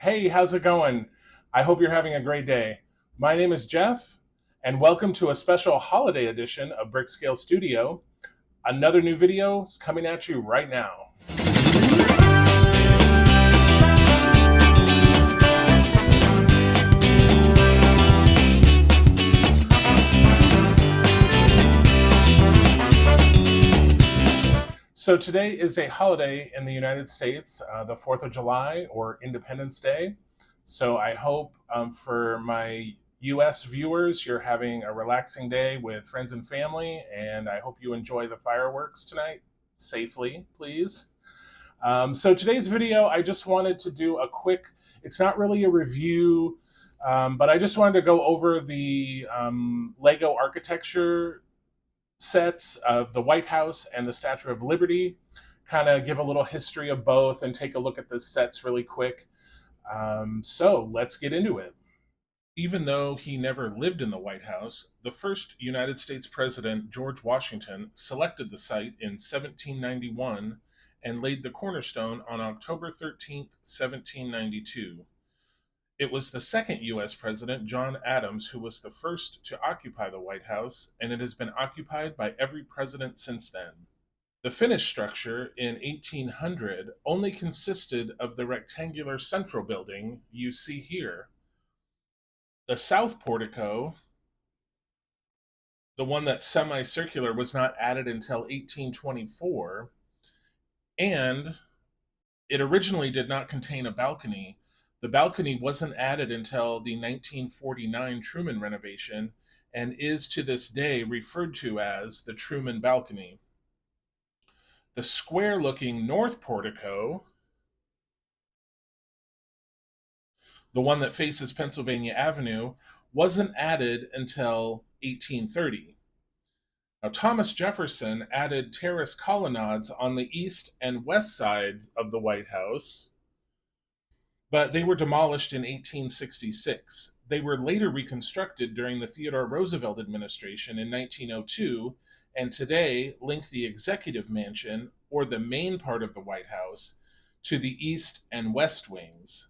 Hey, how's it going? I hope you're having a great day. My name is Jeff, and welcome to a special holiday edition of Brickscale Studio. Another new video is coming at you right now. So today is a holiday in the United States, the 4th of July or Independence Day. So I hope for my US viewers, you're having a relaxing day with friends and family, and I hope you enjoy the fireworks tonight safely, please. So today's video, I just wanted to do a quick, it's not really a review, but I just wanted to go over the Lego architecture sets of the White House and the Statue of Liberty, kind of give a little history of both and take a look at the sets really quick. So let's get into it. Even though he never lived in the White House, the first United States President, George Washington, selected the site in 1791 and laid the cornerstone on October 13th, 1792. It was the second U.S. President, John Adams, who was the first to occupy the White House, and it has been occupied by every president since then. The finished structure in 1800 only consisted of the rectangular central building you see here. The south portico, the one that's semicircular, was not added until 1824, and it originally did not contain a balcony. The balcony wasn't added until the 1949 Truman renovation and is to this day referred to as the Truman balcony. The square looking north portico, the one that faces Pennsylvania Avenue, wasn't added until 1830. Now, Thomas Jefferson added terrace colonnades on the east and west sides of the White House, but they were demolished in 1866. They were later reconstructed during the Theodore Roosevelt administration in 1902, and today link the Executive Mansion, or the main part of the White House, to the east and west wings.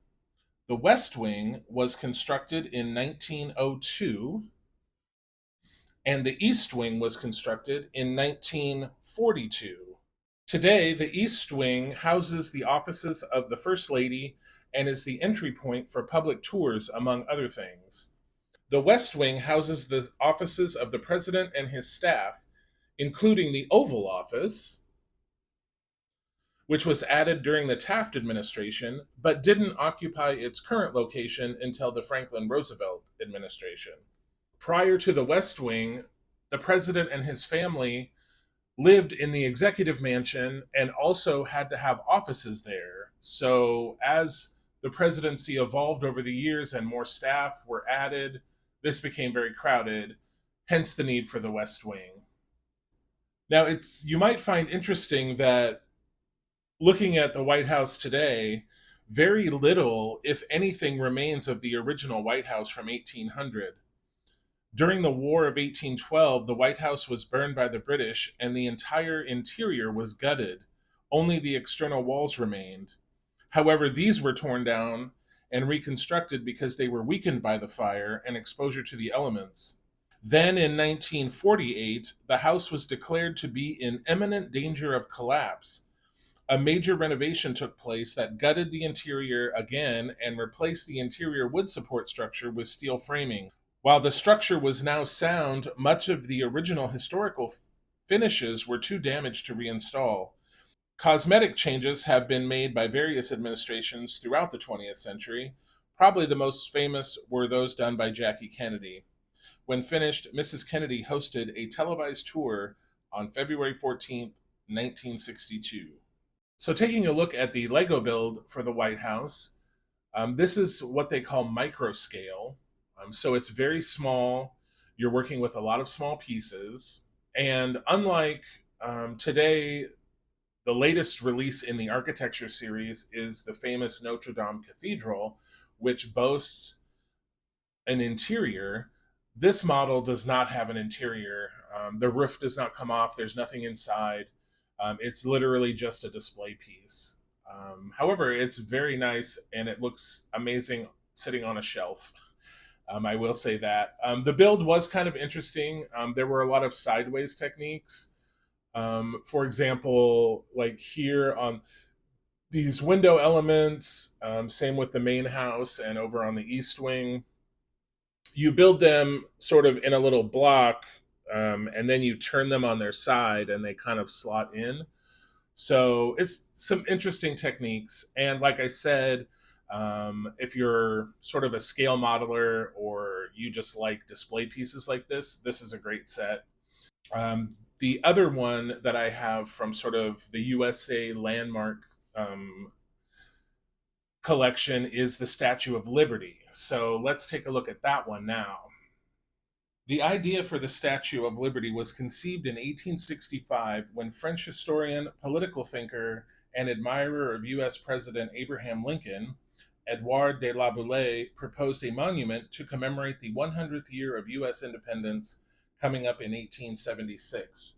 The West Wing was constructed in 1902, and the East Wing was constructed in 1942. Today, the East Wing houses the offices of the First Lady and is the entry point for public tours, among other things. The West Wing houses the offices of the President and his staff, including the Oval Office, which was added during the Taft administration, but didn't occupy its current location until the Franklin Roosevelt administration. Prior to the West Wing, the president and his family lived in the executive mansion and also had to have offices there. So, as the presidency evolved over the years and more staff were added, this became very crowded, hence the need for the West Wing. Now, you might find interesting that looking at the White House today, very little, if anything, remains of the original White House from 1800. During the War of 1812, the White House was burned by the British and the entire interior was gutted. Only the external walls remained. However, these were torn down and reconstructed because they were weakened by the fire and exposure to the elements. Then in 1948, the house was declared to be in imminent danger of collapse. A major renovation took place that gutted the interior again and replaced the interior wood support structure with steel framing. While the structure was now sound, much of the original historical finishes were too damaged to reinstall. Cosmetic changes have been made by various administrations throughout the 20th century. Probably the most famous were those done by Jackie Kennedy. When finished, Mrs. Kennedy hosted a televised tour on February 14th, 1962. So taking a look at the Lego build for the White House, this is what they call micro scale. So it's very small. You're working with a lot of small pieces. And unlike today, the latest release in the architecture series is the famous Notre Dame Cathedral, which boasts an interior. This model does not have an interior. The roof does not come off. There's nothing inside. It's literally just a display piece. However, it's very nice and it looks amazing sitting on a shelf. I will say that. The build was kind of interesting. There were a lot of sideways techniques. For example, like here on these window elements, same with the main house and over on the east wing, you build them sort of in a little block, and then you turn them on their side and they kind of slot in. So it's some interesting techniques. And like I said, if you're sort of a scale modeler or you just like display pieces like this is a great set. The other one that I have from sort of the USA landmark collection is the Statue of Liberty. So let's take a look at that one now. The idea for the Statue of Liberty was conceived in 1865 when French historian, political thinker, and admirer of U.S. President Abraham Lincoln, Edouard de la Boulaye, proposed a monument to commemorate the 100th year of U.S. independence coming up in 1876.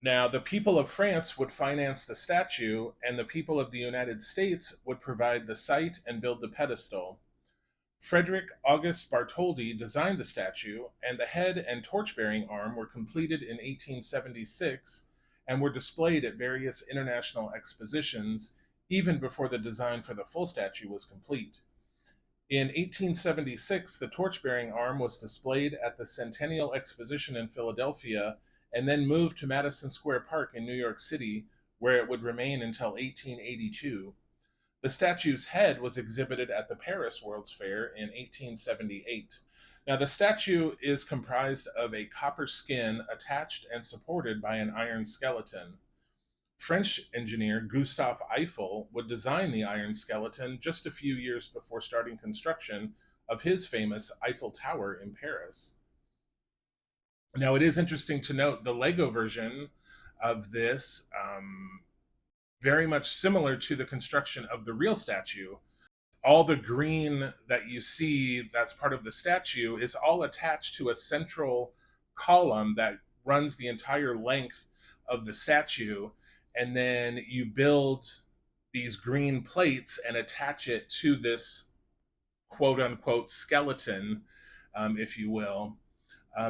Now, the people of France would finance the statue, and the people of the United States would provide the site and build the pedestal. Frederick August Bartholdi designed the statue, and the head and torch bearing arm were completed in 1876 and were displayed at various international expositions even before the design for the full statue was complete. In 1876, the torch bearing arm was displayed at the Centennial Exposition in Philadelphia and then moved to Madison Square Park in New York City, where it would remain until 1882. The statue's head was exhibited at the Paris World's Fair in 1878. Now, the statue is comprised of a copper skin attached and supported by an iron skeleton. French engineer Gustave Eiffel would design the iron skeleton just a few years before starting construction of his famous Eiffel Tower in Paris. Now, it is interesting to note the Lego version of this, very much similar to the construction of the real statue. All the green that you see that's part of the statue is all attached to a central column that runs the entire length of the statue. And then you build these green plates and attach it to this quote unquote skeleton, if you will.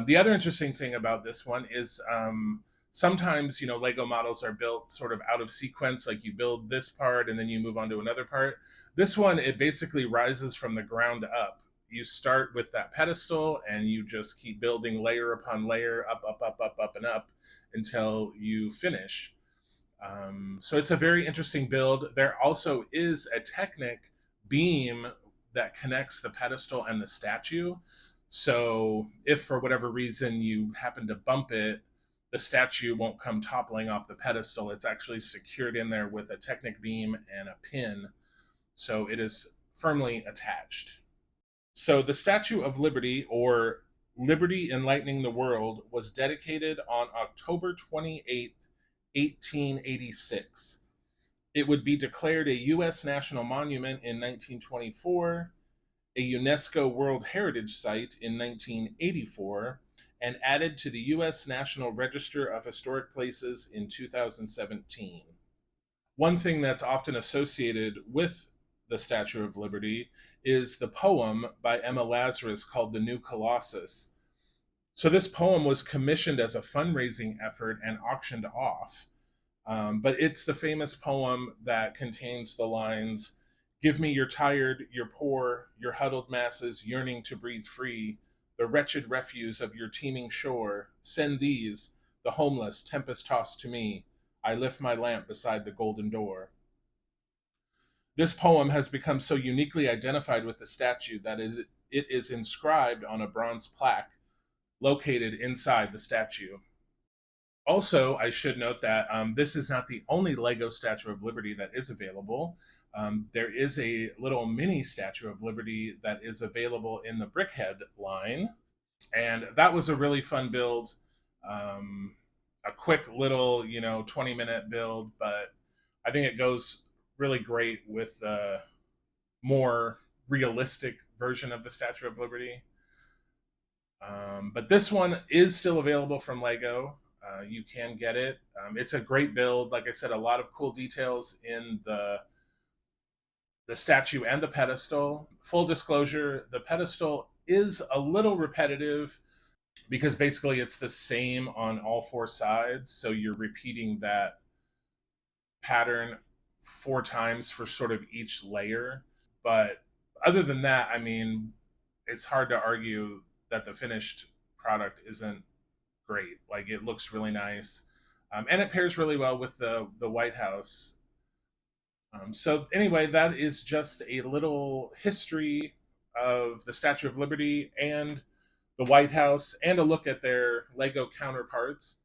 The other interesting thing about this one is sometimes, Lego models are built sort of out of sequence, like you build this part and then you move on to another part. This one, it basically rises from the ground up. You start with that pedestal and you just keep building layer upon layer, up, up, up, up, up, and up until you finish. So it's a very interesting build. There also is a Technic beam that connects the pedestal and the statue. So if for whatever reason you happen to bump it, the statue won't come toppling off the pedestal. It's actually secured in there with a Technic beam and a pin. So it is firmly attached. So the Statue of Liberty, or Liberty Enlightening the World, was dedicated on October 28th, 1886. It would be declared a U.S. national monument in 1924, a UNESCO World Heritage Site in 1984, and added to the U.S. National Register of Historic Places in 2017. One thing that's often associated with the Statue of Liberty is the poem by Emma Lazarus called The New Colossus. So this poem was commissioned as a fundraising effort and auctioned off. But it's the famous poem that contains the lines, "Give me your tired, your poor, your huddled masses yearning to breathe free, the wretched refuse of your teeming shore. Send these, the homeless, tempest tossed to me. I lift my lamp beside the golden door." This poem has become so uniquely identified with the statue that it is inscribed on a bronze plaque located inside the statue. Also, I should note that this is not the only Lego Statue of Liberty that is available. There is a little mini Statue of Liberty that is available in the Brickhead line, and that was a really fun build. A quick little, 20-minute build, but I think it goes really great with the more realistic version of the Statue of Liberty. But this one is still available from Lego. you can get it. It's a great build. Like I said, a lot of cool details in the statue and the pedestal. Full disclosure, the pedestal is a little repetitive because basically it's the same on all four sides. So you're repeating that pattern four times for sort of each layer. But other than that, I mean, it's hard to argue that the finished product isn't great. Like it looks really nice, and it pairs really well with the White House. So anyway, that is just a little history of the Statue of Liberty and the White House, and a look at their Lego counterparts.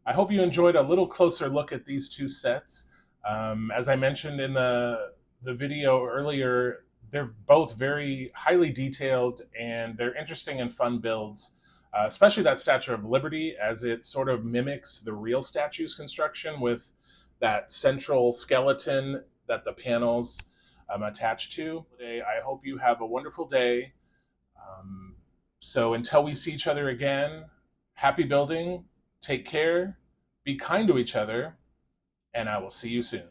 I hope you enjoyed a little closer look at these two sets. As I mentioned in the video earlier, they're both very highly detailed and they're interesting and fun builds. Especially that Statue of Liberty, as it sort of mimics the real statue's construction with that central skeleton that the panels attach to. I hope you have a wonderful day. So until we see each other again, happy building, take care, be kind to each other, and I will see you soon.